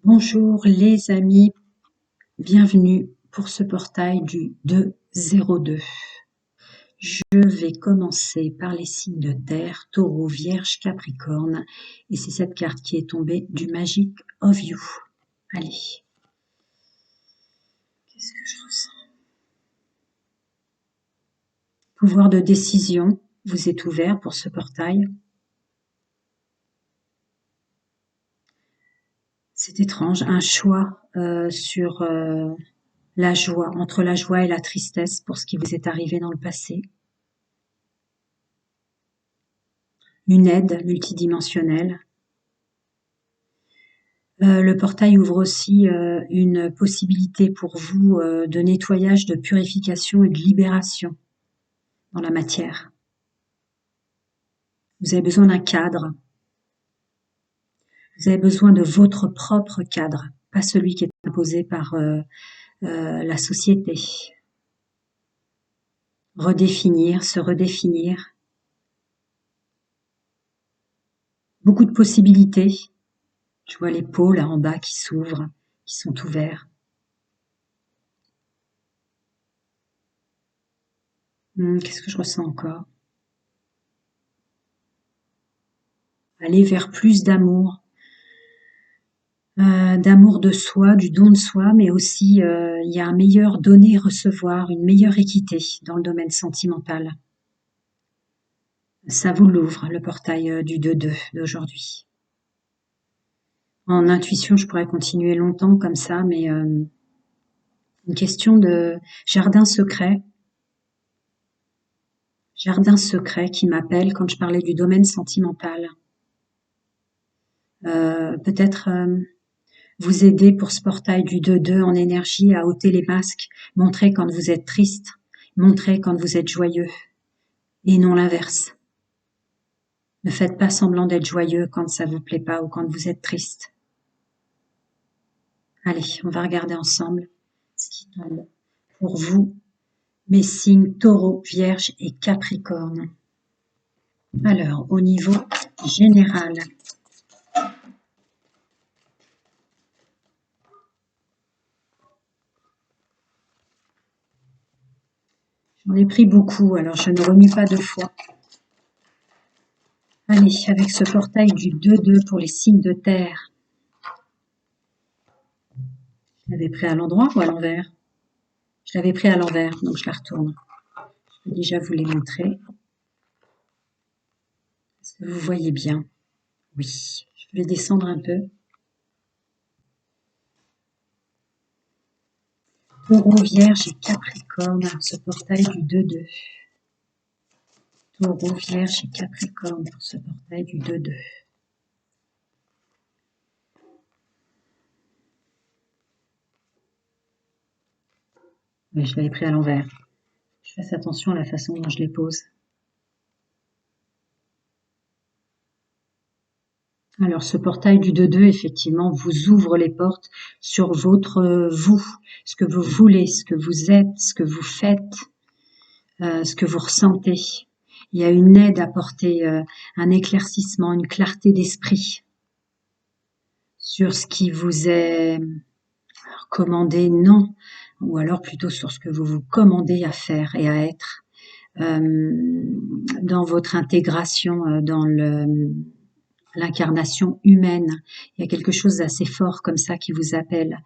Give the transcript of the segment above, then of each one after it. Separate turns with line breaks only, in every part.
Bonjour les amis, bienvenue pour ce portail du 202. Je vais commencer par les signes de terre, Taureau, Vierge, Capricorne, et c'est cette carte qui est tombée du Magic of You. Allez, qu'est-ce que je ressens? Pouvoir de décision vous est ouvert pour ce portail. C'est étrange, un choix sur la joie, entre la joie et la tristesse pour ce qui vous est arrivé dans le passé. Une aide multidimensionnelle. Le portail ouvre aussi une possibilité pour vous de nettoyage, de purification et de libération dans la matière. Vous avez besoin d'un cadre. Vous avez besoin de votre propre cadre, pas celui qui est imposé par la société. Redéfinir, se redéfinir. Beaucoup de possibilités. Je vois les pots là en bas qui s'ouvrent, qui sont ouverts. Qu'est-ce que je ressens encore? Aller vers plus d'amour. D'amour de soi, du don de soi, mais aussi il y a un meilleur donner-recevoir, une meilleure équité dans le domaine sentimental. Ça vous l'ouvre, le portail du 2-2 d'aujourd'hui. En intuition, je pourrais continuer longtemps comme ça, mais une question de jardin secret. Jardin secret qui m'appelle quand je parlais du domaine sentimental. Peut-être vous aider pour ce portail du 2-2 en énergie à ôter les masques, montrer quand vous êtes triste, montrer quand vous êtes joyeux, et non l'inverse. Ne faites pas semblant d'être joyeux quand ça vous plaît pas ou quand vous êtes triste. Allez, on va regarder ensemble ce qui tombe pour vous, mes signes Taureau, Vierge et Capricorne. Alors, au niveau général, j'en ai pris beaucoup, alors je ne remue pas deux fois. Allez, avec ce portail du 2-2 pour les signes de terre. Je l'avais pris à l'endroit ou à l'envers? Je l'avais pris à l'envers, donc je la retourne. Je vais déjà vous les montrer. Est-ce que vous voyez bien? Oui. Je vais descendre un peu. Taureau, Vierge et Capricorne, ce portail du 2-2. Taureau, Vierge et Capricorne pour ce portail du 2-2. Oui, je l'avais pris à l'envers. Je fasse attention à la façon dont je les pose. Alors, ce portail du 2-2, effectivement, vous ouvre les portes sur votre vous, ce que vous voulez, ce que vous êtes, ce que vous faites, ce que vous ressentez. Il y a une aide à porter, un éclaircissement, une clarté d'esprit sur ce qui vous est commandé, non, ou alors plutôt sur ce que vous vous commandez à faire et à être dans votre intégration dans l'incarnation humaine. Il y a quelque chose d'assez fort comme ça qui vous appelle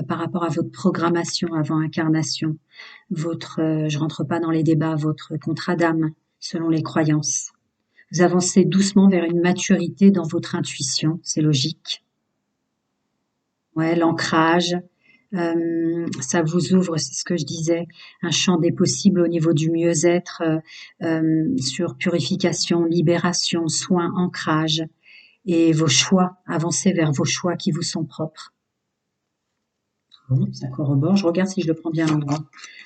par rapport à votre programmation avant incarnation, je rentre pas dans les débats, votre contrat d'âme selon les croyances. Vous avancez doucement vers une maturité dans votre intuition, c'est logique. Ouais, l'ancrage, ça vous ouvre, c'est ce que je disais, un champ des possibles au niveau du mieux-être, sur purification, libération, soin, ancrage, et vos choix, avancez vers vos choix qui vous sont propres. Bon, ça corrobore, je regarde si je le prends bien à l'endroit.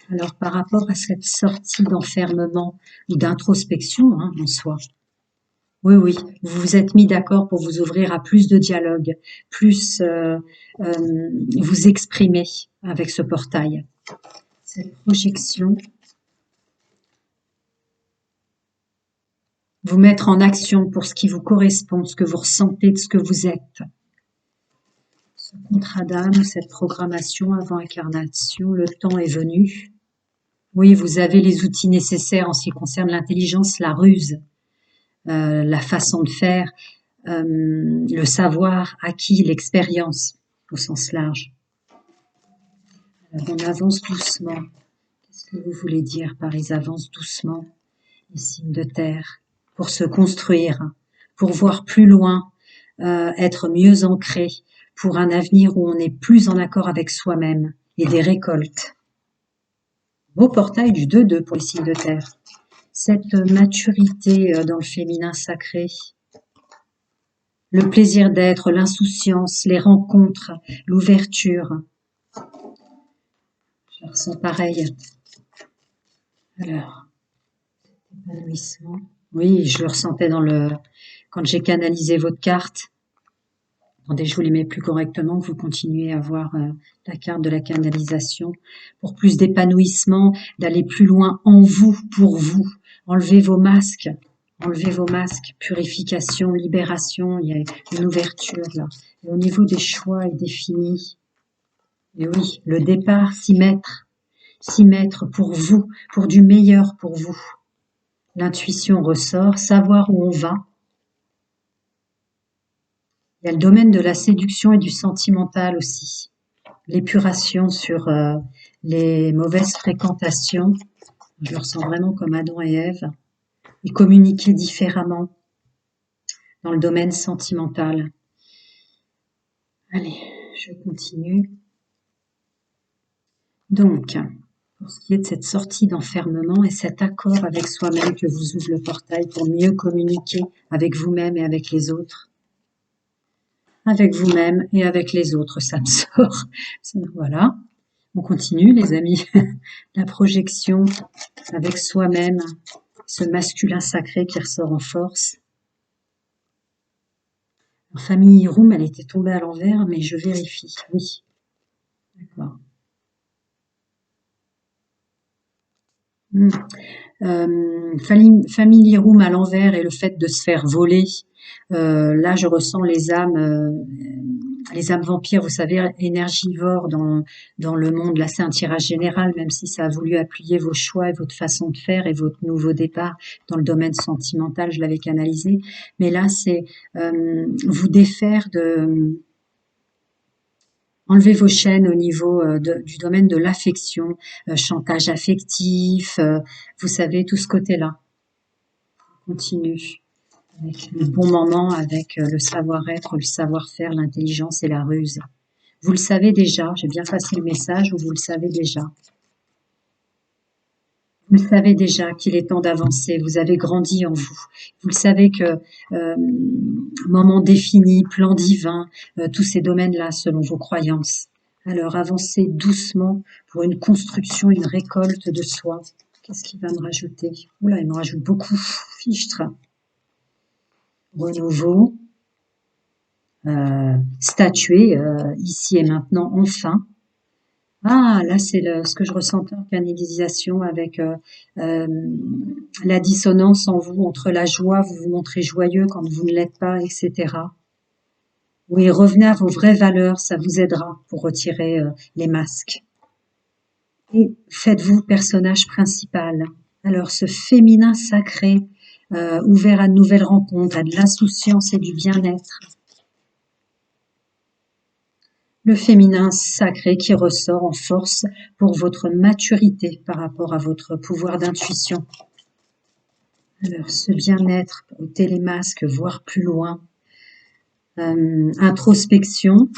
Alors, par rapport à cette sortie d'enfermement ou d'introspection en soi, oui, oui, vous vous êtes mis d'accord pour vous ouvrir à plus de dialogue, plus vous exprimer avec ce portail. Cette projection, vous mettre en action pour ce qui vous correspond, ce que vous ressentez, de ce que vous êtes. Contrat d'âme, cette programmation avant incarnation, le temps est venu. Oui, vous avez les outils nécessaires en ce qui concerne l'intelligence, la ruse, la façon de faire, le savoir acquis, l'expérience au sens large. Alors on avance doucement. Qu'est-ce que vous voulez dire par ils avancent doucement, les signes de terre, pour se construire, pour voir plus loin, être mieux ancré, pour un avenir où on est plus en accord avec soi-même et des récoltes. Beau portail du 2-2 pour les signes de terre. Cette maturité dans le féminin sacré, le plaisir d'être, l'insouciance, les rencontres, l'ouverture. Je ressens pareil. Alors, épanouissement. Oui, je le ressentais quand j'ai canalisé votre carte. Attendez, je vous les mets plus correctement, que vous continuez à voir la carte de la canalisation. Pour plus d'épanouissement, d'aller plus loin en vous, pour vous. Enlevez vos masques, purification, libération, il y a une ouverture là. Et au niveau des choix est défini. Et oui, le départ, s'y mettre pour vous, pour du meilleur pour vous. L'intuition ressort, savoir où on va. Il y a le domaine de la séduction et du sentimental aussi. L'épuration sur les mauvaises fréquentations. Je le ressens vraiment comme Adam et Ève. Et communiquer différemment dans le domaine sentimental. Allez, je continue. Donc, pour ce qui est de cette sortie d'enfermement et cet accord avec soi-même que vous ouvre le portail pour mieux communiquer avec vous-même et avec les autres. Avec vous-même et avec les autres, ça me sort. Voilà, on continue les amis. La projection avec soi-même, ce masculin sacré qui ressort en force. En famille Room, elle était tombée à l'envers, mais je vérifie, oui. D'accord. Family Room à l'envers et le fait de se faire voler. Là, je ressens les âmes vampires, vous savez, énergivores dans le monde. Là, c'est un tirage général, même si ça a voulu appuyer vos choix et votre façon de faire et votre nouveau départ dans le domaine sentimental, je l'avais canalisé. Mais là, c'est vous défaire de... Enlevez vos chaînes au niveau du domaine de l'affection, chantage affectif, vous savez, tout ce côté-là. On continue avec le bon moment, avec le savoir-être, le savoir-faire, l'intelligence et la ruse. Vous le savez déjà, j'ai bien passé le message, ou vous le savez déjà. Vous le savez déjà qu'il est temps d'avancer, vous avez grandi en vous. Vous le savez que moment défini, plan divin, tous ces domaines-là selon vos croyances. Alors avancez doucement pour une construction, une récolte de soi. Qu'est-ce qu'il va me rajouter? Oula, il me rajoute beaucoup. Fichtre. Renouveau. Statuer, ici et maintenant, enfin. Ah, là, c'est ce que je ressentais en canalisation avec la dissonance en vous, entre la joie, vous vous montrez joyeux quand vous ne l'êtes pas, etc. Oui, revenez à vos vraies valeurs, ça vous aidera pour retirer les masques. Et faites-vous personnage principal. Alors, ce féminin sacré, ouvert à de nouvelles rencontres, à de l'insouciance et du bien-être. Le féminin sacré qui ressort en force pour votre maturité par rapport à votre pouvoir d'intuition. Alors, ce bien-être, ôter les masques, voir plus loin. Introspection.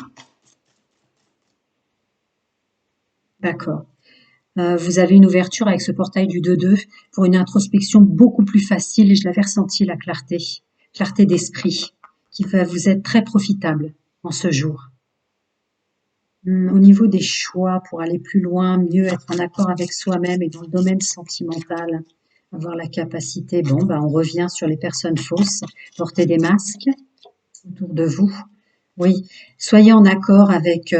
D'accord. Vous avez une ouverture avec ce portail du 2-2 pour une introspection beaucoup plus facile et je l'avais ressenti, la clarté d'esprit qui va vous être très profitable en ce jour. Au niveau des choix, pour aller plus loin, mieux être en accord avec soi-même et dans le domaine sentimental, avoir la capacité, on revient sur les personnes fausses, porter des masques autour de vous. Oui, soyez en accord avec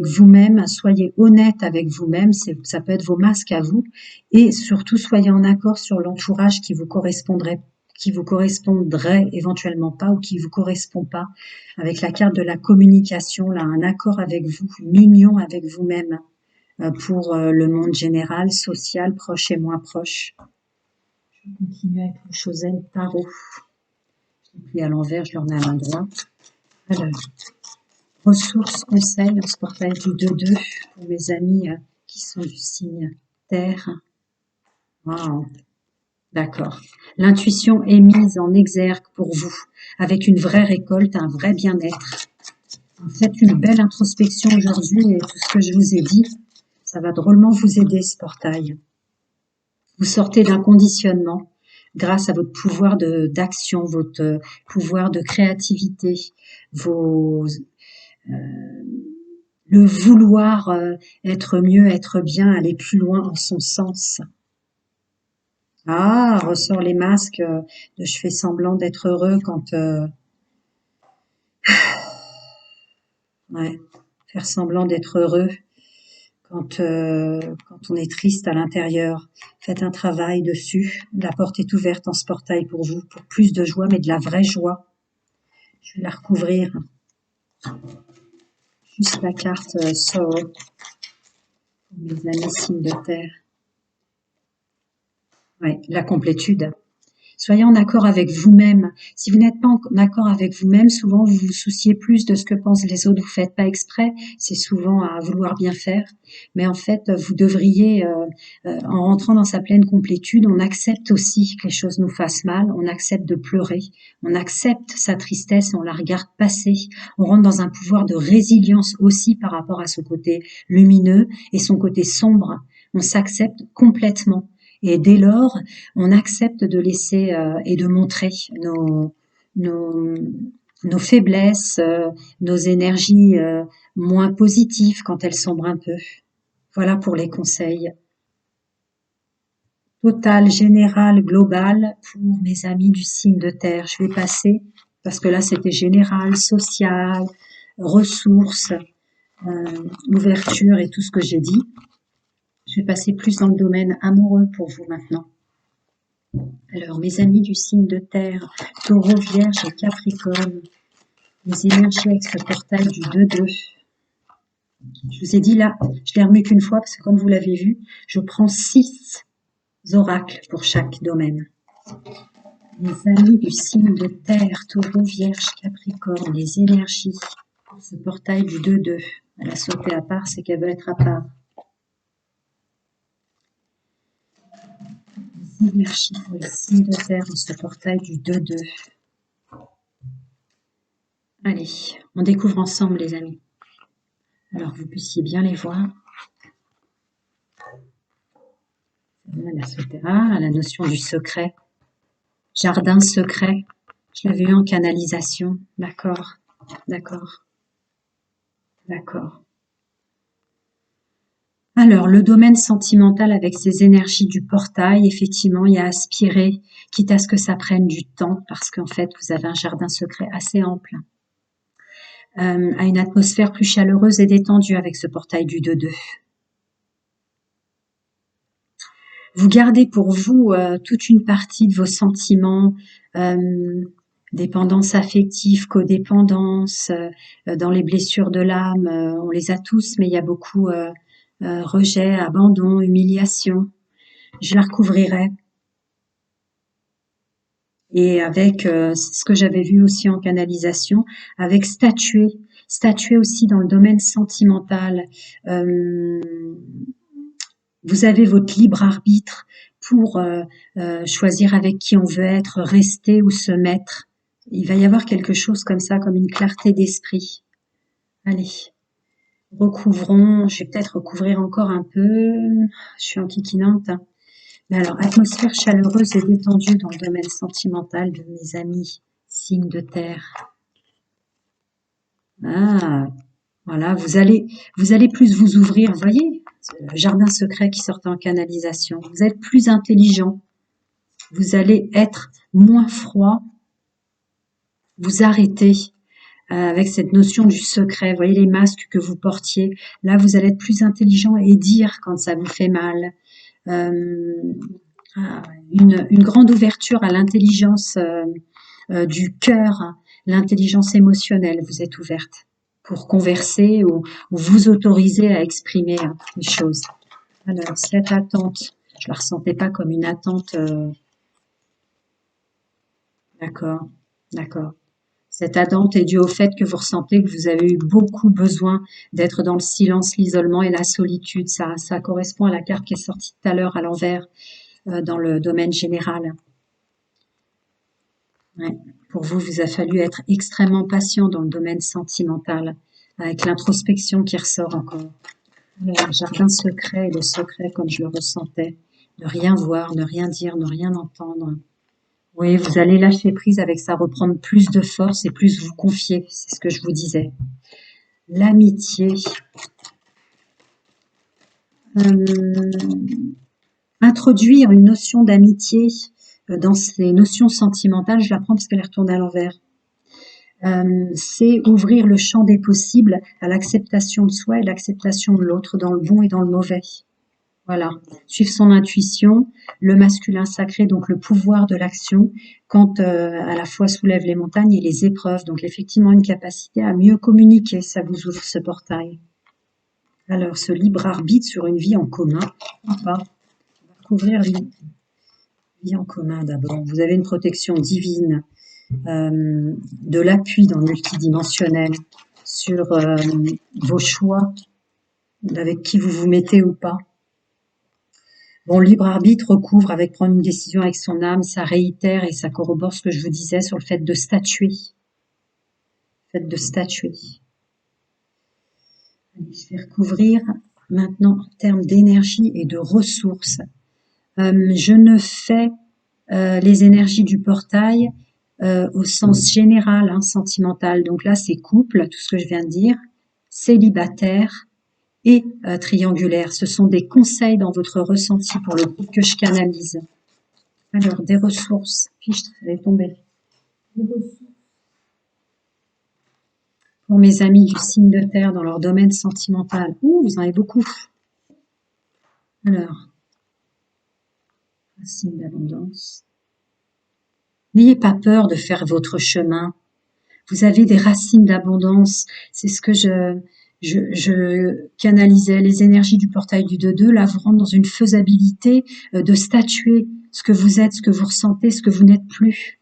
vous-même, soyez honnête avec vous-même, ça peut être vos masques à vous, et surtout soyez en accord sur l'entourage qui vous correspondrait qui vous correspondrait éventuellement pas ou qui vous correspond pas. Avec la carte de la communication, là, un accord avec vous, une union avec vous-même pour le monde général, social, proche et moins proche. Je vais continuer avec le Chosen Tarot. Je l'ai pris à l'envers, je le remets à l'endroit. Alors, ressources, conseils, on se portail du 2-2 pour mes amis qui sont du signe Terre. Wow. D'accord. L'intuition est mise en exergue pour vous, avec une vraie récolte, un vrai bien-être. Faites une belle introspection aujourd'hui et tout ce que je vous ai dit, ça va drôlement vous aider ce portail. Vous sortez d'un conditionnement grâce à votre pouvoir d'action, votre pouvoir de créativité, le vouloir être mieux, être bien, aller plus loin en son sens. Ah, ressort les masques de je fais semblant d'être heureux quand... ouais, faire semblant d'être heureux quand on est triste à l'intérieur. Faites un travail dessus. La porte est ouverte en ce portail pour vous, pour plus de joie, mais de la vraie joie. Je vais la recouvrir. Juste la carte Soul pour mes amis signes de terre. Ouais, la complétude. Soyez en accord avec vous-même. Si vous n'êtes pas en accord avec vous-même, souvent vous vous souciez plus de ce que pensent les autres. Vous faites pas exprès. C'est souvent à vouloir bien faire. Mais en fait, vous devriez, en rentrant dans sa pleine complétude, on accepte aussi que les choses nous fassent mal. On accepte de pleurer. On accepte sa tristesse et on la regarde passer. On rentre dans un pouvoir de résilience aussi par rapport à ce côté lumineux et son côté sombre. On s'accepte complètement. Et dès lors, on accepte de laisser et de montrer nos faiblesses, nos énergies moins positives quand elles sombrent un peu. Voilà pour les conseils. Total, général, global pour mes amis du signe de terre. Je vais passer, parce que là c'était général, social, ressources, ouverture et tout ce que j'ai dit. Je vais passer plus dans le domaine amoureux pour vous maintenant. Alors, mes amis du signe de terre, Taureau, Vierge et Capricorne, les énergies avec ce portail du 2-2. Je vous ai dit là, je l'ai remis qu'une fois parce que comme vous l'avez vu, je prends 6 oracles pour chaque domaine. Les amis du signe de terre, Taureau, Vierge, Capricorne, les énergies pour ce portail du 2-2. Elle a sauté à part, c'est qu'elle veut être à part. Énergie pour les signes de terre dans ce portail du 2-2. Allez, on découvre ensemble les amis. Alors que vous puissiez bien les voir. La notion du secret. Jardin secret. Je l'avais eu en canalisation. D'accord, d'accord, d'accord. Alors, le domaine sentimental avec ces énergies du portail, effectivement, il y a aspiré, quitte à ce que ça prenne du temps, parce qu'en fait, vous avez un jardin secret assez ample, à une atmosphère plus chaleureuse et détendue avec ce portail du 2-2. Vous gardez pour vous toute une partie de vos sentiments, dépendance affective, codépendance, dans les blessures de l'âme, on les a tous, mais il y a beaucoup... rejet, abandon, humiliation. Je la recouvrirai. Et avec ce que j'avais vu aussi en canalisation, avec statuer aussi dans le domaine sentimental. Vous avez votre libre arbitre pour choisir avec qui on veut être, rester ou se mettre. Il va y avoir quelque chose comme ça, comme une clarté d'esprit. Allez. Recouvrons, je vais peut-être recouvrir encore un peu, je suis enquiquinante. Mais alors, atmosphère chaleureuse et détendue dans le domaine sentimental de mes amis, signes de terre. Ah, voilà, vous allez plus vous ouvrir, vous voyez, le jardin secret qui sortait en canalisation. Vous êtes plus intelligent, vous allez être moins froid, vous arrêtez. Avec cette notion du secret, vous voyez les masques que vous portiez, là vous allez être plus intelligent et dire quand ça vous fait mal. une grande ouverture à l'intelligence du cœur, l'intelligence émotionnelle. Vous êtes ouverte pour converser ou vous autoriser à exprimer les choses. Alors, cette attente, je la ressentais pas comme une attente. D'accord, d'accord. Cette attente est due au fait que vous ressentez que vous avez eu beaucoup besoin d'être dans le silence, l'isolement et la solitude. Ça correspond à la carte qui est sortie tout à l'heure à l'envers dans le domaine général. Ouais. Pour vous, vous a fallu être extrêmement patient dans le domaine sentimental, avec l'introspection qui ressort encore. Le jardin secret et le secret comme je le ressentais. Ne rien voir, ne rien dire, ne rien entendre. Oui, vous allez lâcher prise avec ça, reprendre plus de force et plus vous confier. C'est ce que je vous disais. L'amitié. Euh, Introduire une notion d'amitié dans ces notions sentimentales, je la prends parce qu'elle est retournée à l'envers. C'est ouvrir le champ des possibles à l'acceptation de soi et l'acceptation de l'autre, dans le bon et dans le mauvais. Voilà, suivre son intuition, le masculin sacré, donc le pouvoir de l'action, quand à la fois soulève les montagnes et les épreuves. Donc effectivement une capacité à mieux communiquer, ça vous ouvre ce portail. Alors ce libre arbitre sur une vie en commun, ou pas, on va couvrir vie en commun d'abord. Vous avez une protection divine, de l'appui dans le multidimensionnel, sur vos choix, avec qui vous vous mettez ou pas. Bon, libre arbitre recouvre avec prendre une décision avec son âme, ça réitère et ça corrobore ce que je vous disais sur le fait de statuer. Le fait de statuer. Allez, je vais recouvrir maintenant en termes d'énergie et de ressources. Je ne fais les énergies du portail au sens général, sentimental. Donc là, c'est couple, tout ce que je viens de dire, célibataire et triangulaire. Ce sont des conseils dans votre ressenti pour le groupe que je canalise. Alors, des ressources. Fiche, elle est tombée. Des ressources. Pour mes amis du signe de terre dans leur domaine sentimental. Ouh, vous en avez beaucoup. Alors, un signe d'abondance. N'ayez pas peur de faire votre chemin. Vous avez des racines d'abondance. C'est ce que je canalisais. Les énergies du portail du 2-2, là, vous rentrez dans une faisabilité de statuer ce que vous êtes, ce que vous ressentez, ce que vous n'êtes plus.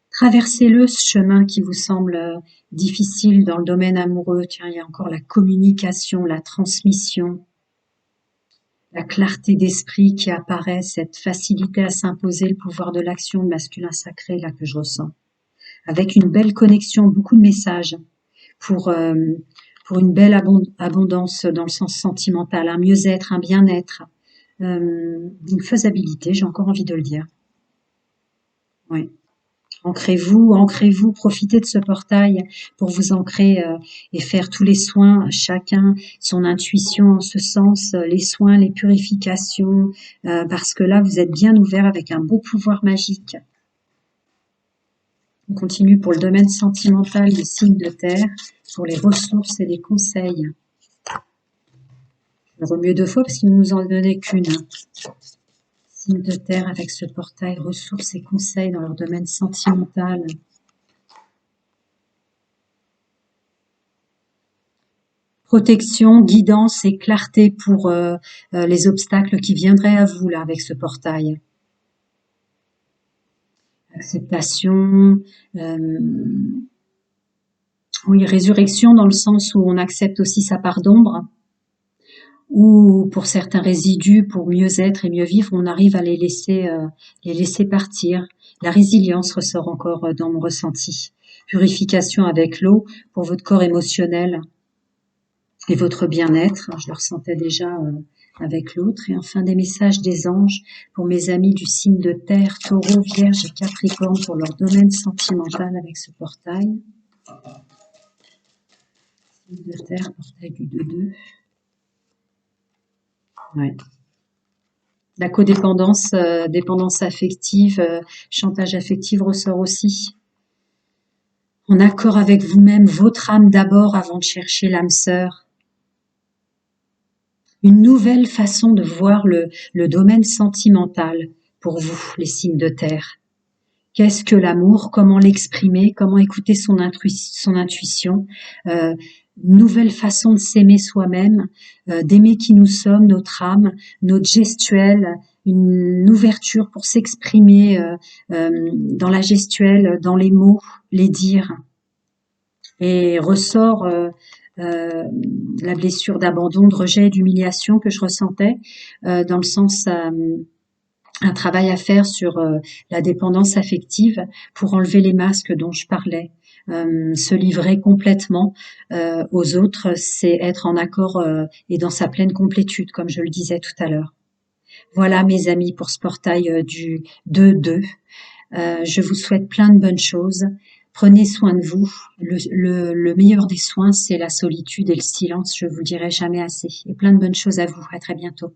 Traversez-le, ce chemin qui vous semble difficile dans le domaine amoureux. Tiens, il y a encore la communication, la transmission, la clarté d'esprit qui apparaît, cette facilité à s'imposer, le pouvoir de l'action, le masculin sacré, là, que je ressens. Avec une belle connexion, beaucoup de messages pour une belle abondance dans le sens sentimental, un mieux-être, un bien-être, une faisabilité, j'ai encore envie de le dire. Oui. Ancrez-vous, profitez de ce portail pour vous ancrer et faire tous les soins, chacun son intuition en ce sens, les soins, les purifications, parce que là, vous êtes bien ouvert avec un beau pouvoir magique. On continue pour le domaine sentimental des signes de terre, pour les ressources et les conseils. Je le remue 2 fois parce qu'il ne nous en donnait qu'une. Signes de terre avec ce portail, ressources et conseils dans leur domaine sentimental. Protection, guidance et clarté pour les obstacles qui viendraient à vous là avec ce portail. Acceptation, oui, résurrection dans le sens où on accepte aussi sa part d'ombre, ou pour certains résidus, pour mieux être et mieux vivre, on arrive à les laisser partir. La résilience ressort encore dans mon ressenti. Purification avec l'eau pour votre corps émotionnel et votre bien-être. Je le ressentais déjà avec l'autre. Et enfin, des messages des anges pour mes amis du signe de terre, taureau, vierge et capricorne pour leur domaine sentimental avec ce portail. Signe de terre, portail du 2-2. Ouais. La codépendance, dépendance affective, chantage affectif ressort aussi. En accord avec vous-même, votre âme d'abord avant de chercher l'âme sœur. Une nouvelle façon de voir le domaine sentimental pour vous, les signes de terre. Qu'est-ce que l'amour? Comment l'exprimer? Comment écouter son intuition? Nouvelle façon de s'aimer soi-même, d'aimer qui nous sommes, notre âme, notre gestuelle, une ouverture pour s'exprimer dans la gestuelle, dans les mots, les dire. Et ressort la blessure d'abandon, de rejet, d'humiliation que je ressentais, dans le sens un travail à faire sur la dépendance affective pour enlever les masques dont je parlais. Se livrer complètement aux autres, c'est être en accord et dans sa pleine complétude, comme je le disais tout à l'heure. Voilà mes amis pour ce portail du 2-2. Je vous souhaite plein de bonnes choses. Prenez soin de vous. Le meilleur des soins, c'est la solitude et le silence. Je vous le dirai jamais assez. Et plein de bonnes choses à vous. À très bientôt.